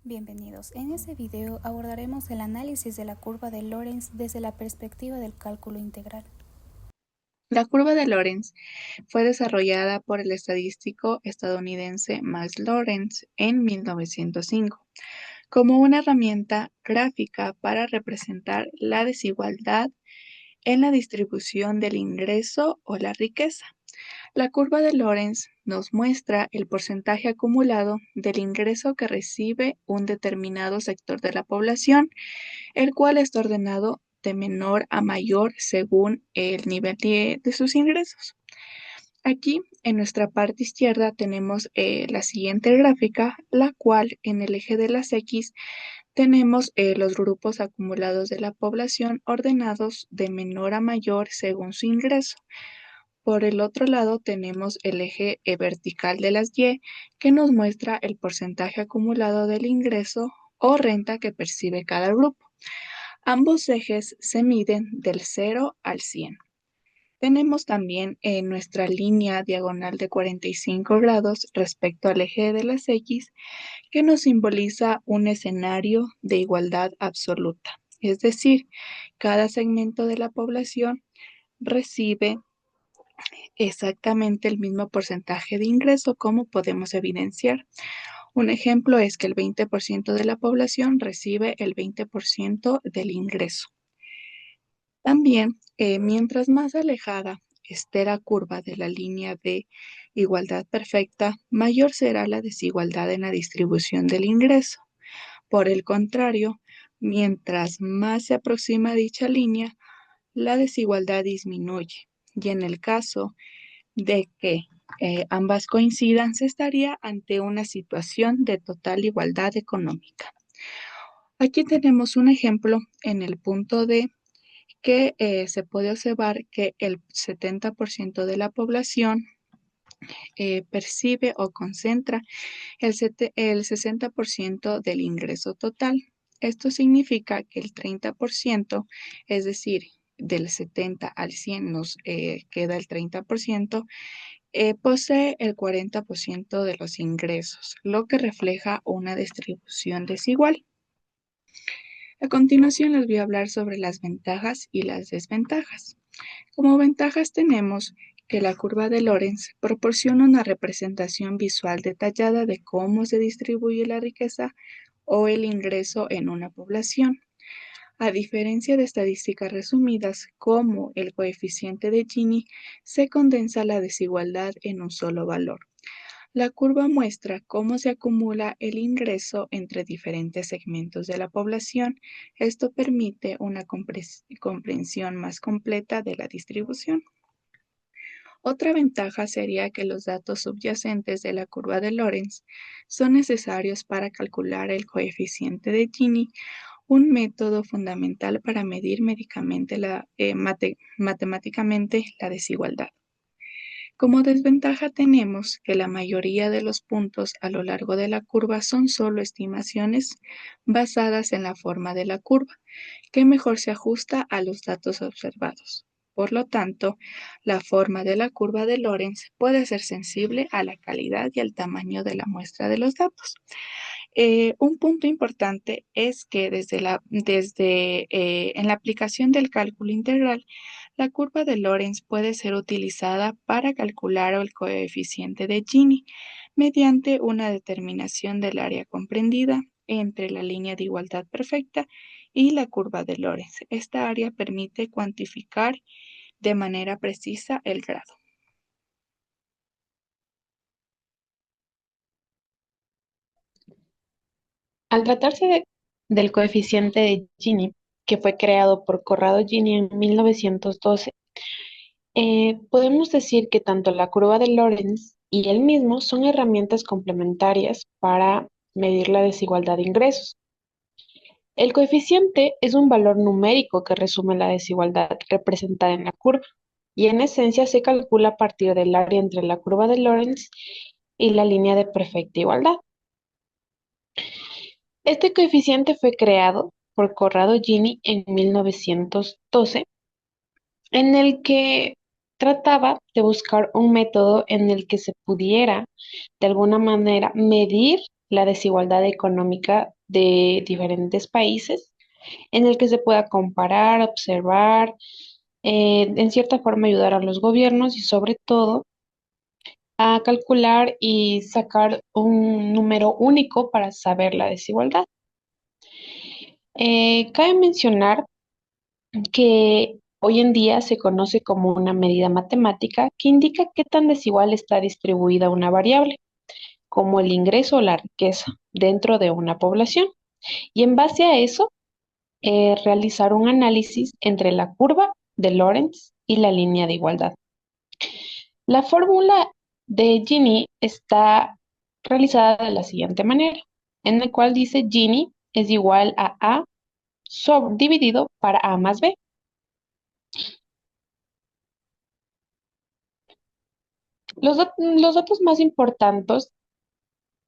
Bienvenidos. En este video abordaremos el análisis de la curva de Lorenz desde la perspectiva del cálculo integral. La curva de Lorenz fue desarrollada por el estadístico estadounidense Max Lorenz en 1905 como una herramienta gráfica para representar la desigualdad en la distribución del ingreso o la riqueza. La curva de Lorenz nos muestra el porcentaje acumulado del ingreso que recibe un determinado sector de la población, el cual está ordenado de menor a mayor según el nivel de sus ingresos. Aquí en nuestra parte izquierda tenemos la siguiente gráfica, la cual en el eje de las X tenemos los grupos acumulados de la población ordenados de menor a mayor según su ingreso. Por el otro lado tenemos el eje vertical de las Y, que nos muestra el porcentaje acumulado del ingreso o renta que percibe cada grupo. Ambos ejes se miden del 0 al 100. Tenemos también nuestra línea diagonal de 45 grados respecto al eje de las X, que nos simboliza un escenario de igualdad absoluta. Es decir, cada segmento de la población recibe exactamente el mismo porcentaje de ingreso, como podemos evidenciar. Un ejemplo es que el 20% de la población recibe el 20% del ingreso. También, mientras más alejada esté la curva de la línea de igualdad perfecta, mayor será la desigualdad en la distribución del ingreso. Por el contrario, mientras más se aproxima a dicha línea, la desigualdad disminuye. Y en el caso de que ambas coincidan, se estaría ante una situación de total igualdad económica. Aquí tenemos un ejemplo en el punto D que se puede observar que el 70% de la población percibe o concentra el 60% del ingreso total. Esto significa que el 30%, es decir, del 70 al 100 nos queda el 30%, posee el 40% de los ingresos, lo que refleja una distribución desigual. A continuación les voy a hablar sobre las ventajas y las desventajas. Como ventajas tenemos que la curva de Lorenz proporciona una representación visual detallada de cómo se distribuye la riqueza o el ingreso en una población. A diferencia de estadísticas resumidas como el coeficiente de Gini, se condensa la desigualdad en un solo valor. La curva muestra cómo se acumula el ingreso entre diferentes segmentos de la población. Esto permite una comprensión más completa de la distribución. Otra ventaja sería que los datos subyacentes de la curva de Lorenz son necesarios para calcular el coeficiente de Gini, un método fundamental para medir matemáticamente la desigualdad. Como desventaja tenemos que la mayoría de los puntos a lo largo de la curva son solo estimaciones basadas en la forma de la curva, que mejor se ajusta a los datos observados. Por lo tanto, la forma de la curva de Lorenz puede ser sensible a la calidad y al tamaño de la muestra de los datos. Un punto importante es que en la aplicación del cálculo integral, la curva de Lorenz puede ser utilizada para calcular el coeficiente de Gini mediante una determinación del área comprendida entre la línea de igualdad perfecta y la curva de Lorenz. Esta área permite cuantificar de manera precisa el grado. Al tratarse del coeficiente de Gini, que fue creado por Corrado Gini en 1912, podemos decir que tanto la curva de Lorenz y él mismo son herramientas complementarias para medir la desigualdad de ingresos. El coeficiente es un valor numérico que resume la desigualdad representada en la curva y en esencia se calcula a partir del área entre la curva de Lorenz y la línea de perfecta igualdad. Este coeficiente fue creado por Corrado Gini en 1912, en el que trataba de buscar un método en el que se pudiera, de alguna manera, medir la desigualdad económica de diferentes países, en el que se pueda comparar, observar, en cierta forma ayudar a los gobiernos y sobre todo a calcular y sacar un número único para saber la desigualdad. Cabe mencionar que hoy en día se conoce como una medida matemática que indica qué tan desigual está distribuida una variable, como el ingreso o la riqueza dentro de una población. Y en base a eso, realizar un análisis entre la curva de Lorentz y la línea de igualdad. La fórmula de Gini está realizada de la siguiente manera, en la cual dice Gini es igual a A dividido para A más B. Los datos más importantes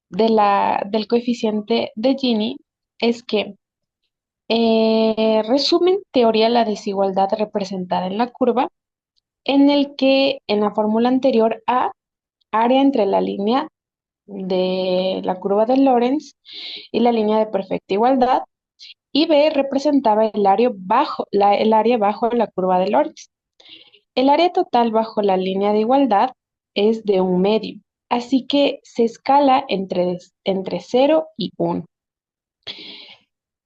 del coeficiente de Gini es que resumen teoría la desigualdad representada en la curva, en el que en la fórmula anterior A, área entre la línea de la curva de Lorentz y la línea de perfecta igualdad, y B representaba el área bajo la curva de Lorentz. El área total bajo la línea de igualdad es de 1/2, así que se escala entre 0 y 1.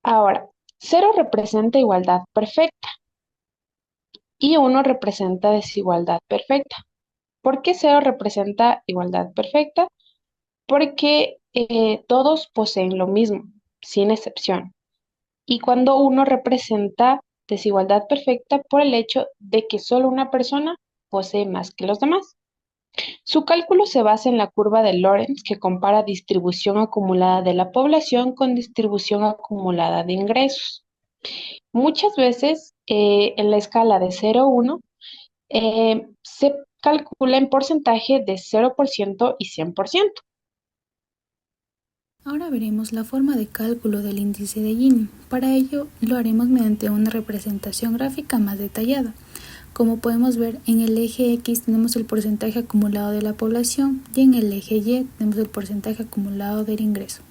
Ahora, 0 representa igualdad perfecta y 1 representa desigualdad perfecta. ¿Por qué 0 representa igualdad perfecta? Porque todos poseen lo mismo, sin excepción. Y cuando 1 representa desigualdad perfecta por el hecho de que solo una persona posee más que los demás. Su cálculo se basa en la curva de Lorentz, que compara distribución acumulada de la población con distribución acumulada de ingresos. Muchas veces en la escala de 0 a 1 se calcula en porcentaje de 0% y 100%. Ahora veremos la forma de cálculo del índice de Gini. Para ello lo haremos mediante una representación gráfica más detallada. Como podemos ver, en el eje X tenemos el porcentaje acumulado de la población y en el eje Y tenemos el porcentaje acumulado del ingreso.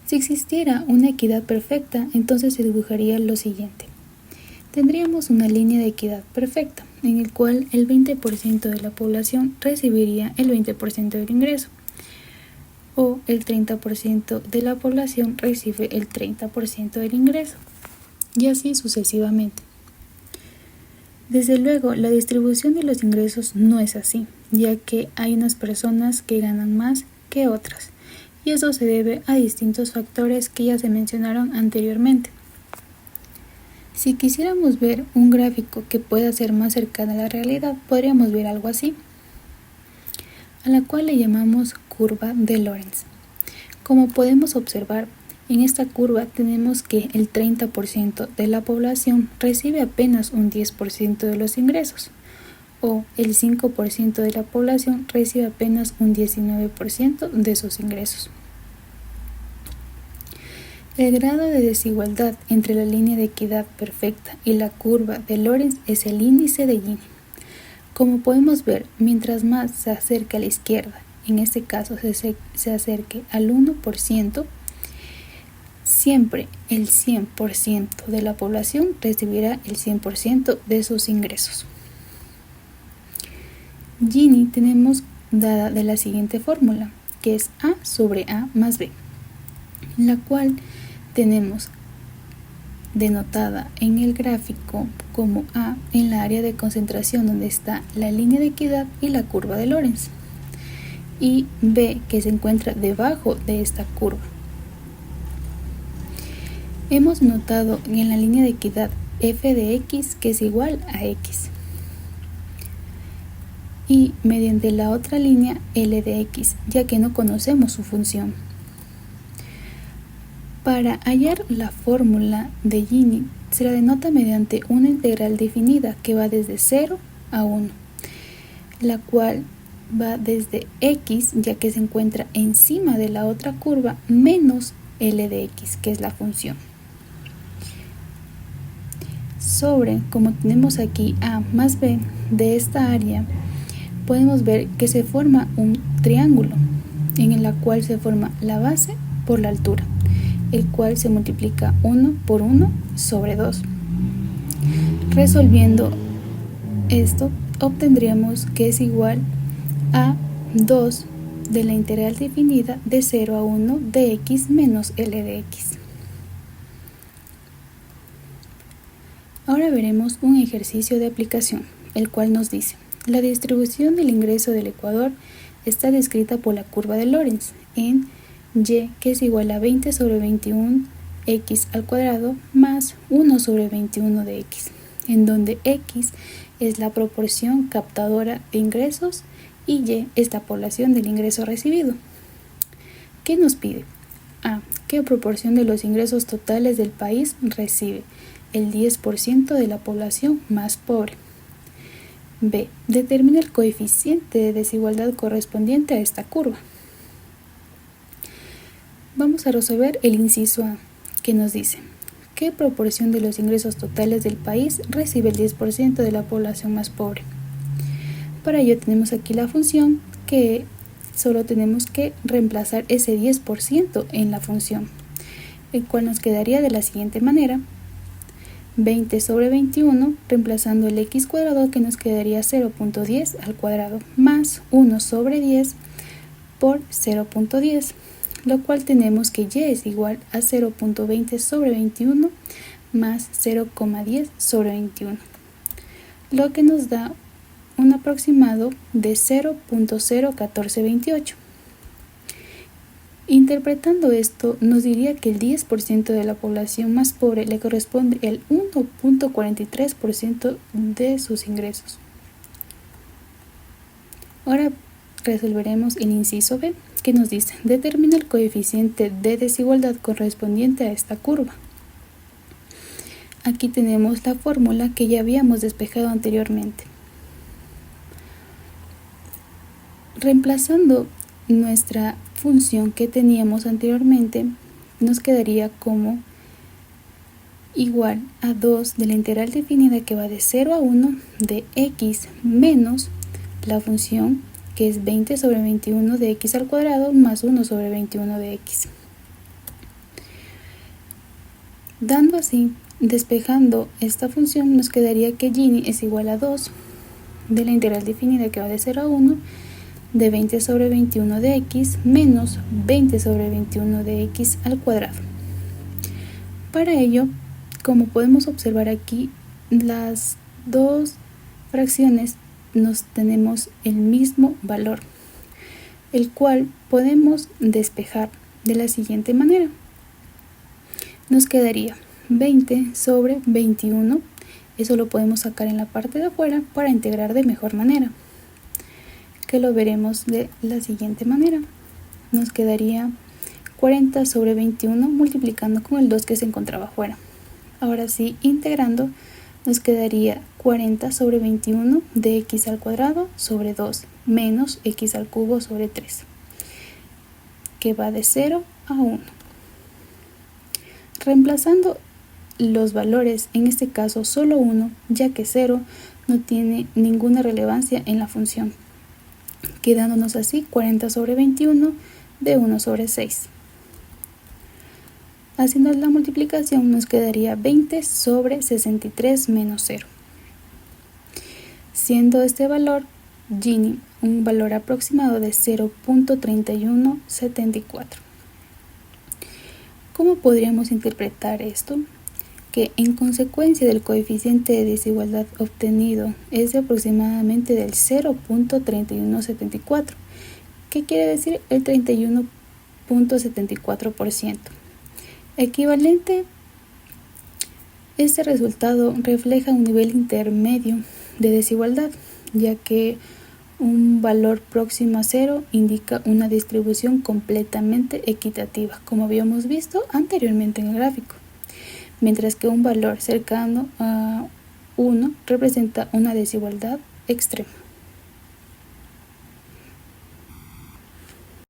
Si existiera una equidad perfecta, entonces se dibujaría lo siguiente. Tendríamos una línea de equidad perfecta, en el cual el 20% de la población recibiría el 20% del ingreso, o el 30% de la población recibe el 30% del ingreso, y así sucesivamente. Desde luego, la distribución de los ingresos no es así, ya que hay unas personas que ganan más que otras, y eso se debe a distintos factores que ya se mencionaron anteriormente. Si quisiéramos ver un gráfico que pueda ser más cercano a la realidad, podríamos ver algo así, a la cual le llamamos curva de Lorentz. Como podemos observar, en esta curva tenemos que el 30% de la población recibe apenas un 10% de los ingresos, o el 5% de la población recibe apenas un 19% de sus ingresos. El grado de desigualdad entre la línea de equidad perfecta y la curva de Lorentz es el índice de Gini. Como podemos ver, mientras más se acerque a la izquierda, en este caso se acerque al 1%, siempre el 100% de la población recibirá el 100% de sus ingresos. Gini tenemos dada de la siguiente fórmula, que es A sobre A más B, la cual tenemos denotada en el gráfico como A en la área de concentración donde está la línea de equidad y la curva de Lorentz, y B que se encuentra debajo de esta curva. Hemos notado en la línea de equidad f de x que es igual a x, y mediante la otra línea L de x, ya que no conocemos su función. Para hallar la fórmula de Gini se la denota mediante una integral definida que va desde 0 a 1, la cual va desde x, ya que se encuentra encima de la otra curva, menos L de x, que es la función. Sobre, como tenemos aquí A más B, de esta área podemos ver que se forma un triángulo, en la cual se forma la base por la altura, el cual se multiplica 1 por 1 sobre 2. Resolviendo esto, obtendríamos que es igual a 2 de la integral definida de 0 a 1 de x menos L de x. Ahora veremos un ejercicio de aplicación, el cual nos dice: la distribución del ingreso del Ecuador está descrita por la curva de Lorentz en y, que es igual a 20 sobre 21 x al cuadrado más 1 sobre 21 de x, en donde x es la proporción captadora de ingresos y y es la población del ingreso recibido. ¿Qué nos pide? A. ¿Qué proporción de los ingresos totales del país recibe el 10% de la población más pobre? B. Determina el coeficiente de desigualdad correspondiente a esta curva. Vamos a resolver el inciso A, que nos dice: ¿qué proporción de los ingresos totales del país recibe el 10% de la población más pobre? Para ello tenemos aquí la función, que solo tenemos que reemplazar ese 10% en la función, el cual nos quedaría de la siguiente manera: 20 sobre 21, reemplazando el x cuadrado, que nos quedaría 0.10 al cuadrado, más 1 sobre 10 por 0.10, lo cual tenemos que y es igual a 0.20 sobre 21 más 0,10 sobre 21, lo que nos da un aproximado de 0.01428. Interpretando esto, nos diría que el 10% de la población más pobre le corresponde el 1.43% de sus ingresos. Ahora resolveremos el inciso B, que nos dice: determina el coeficiente de desigualdad correspondiente a esta curva. Aquí tenemos la fórmula que ya habíamos despejado anteriormente. Reemplazando nuestra función que teníamos anteriormente, nos quedaría como igual a 2 de la integral definida, que va de 0 a 1 de x menos la función, que es 20 sobre 21 de x al cuadrado más 1 sobre 21 de x. Dando así, despejando esta función, nos quedaría que Gini es igual a 2 de la integral definida, que va de 0 a 1 de 20 sobre 21 de x menos 20 sobre 21 de x al cuadrado. Para ello, como podemos observar aquí, las dos fracciones nos tenemos el mismo valor, el cual podemos despejar de la siguiente manera. Nos quedaría 20 sobre 21, eso lo podemos sacar en la parte de afuera para integrar de mejor manera, que lo veremos de la siguiente manera. Nos quedaría 40 sobre 21 multiplicando con el 2 que se encontraba afuera. Ahora sí, integrando, nos quedaría 40 sobre 21 de x al cuadrado sobre 2 menos x al cubo sobre 3, que va de 0 a 1. Reemplazando los valores, en este caso solo 1, ya que 0 no tiene ninguna relevancia en la función, quedándonos así 40 sobre 21 de 1 sobre 6. Haciendo la multiplicación, nos quedaría 20 sobre 63 menos 0, siendo este valor Gini un valor aproximado de 0.3174. ¿Cómo podríamos interpretar esto? Que en consecuencia del coeficiente de desigualdad obtenido es de aproximadamente del 0.3174, ¿qué quiere decir el 31.74%? Equivalente, este resultado refleja un nivel intermedio de desigualdad, ya que un valor próximo a 0 indica una distribución completamente equitativa, como habíamos visto anteriormente en el gráfico, mientras que un valor cercano a 1 representa una desigualdad extrema.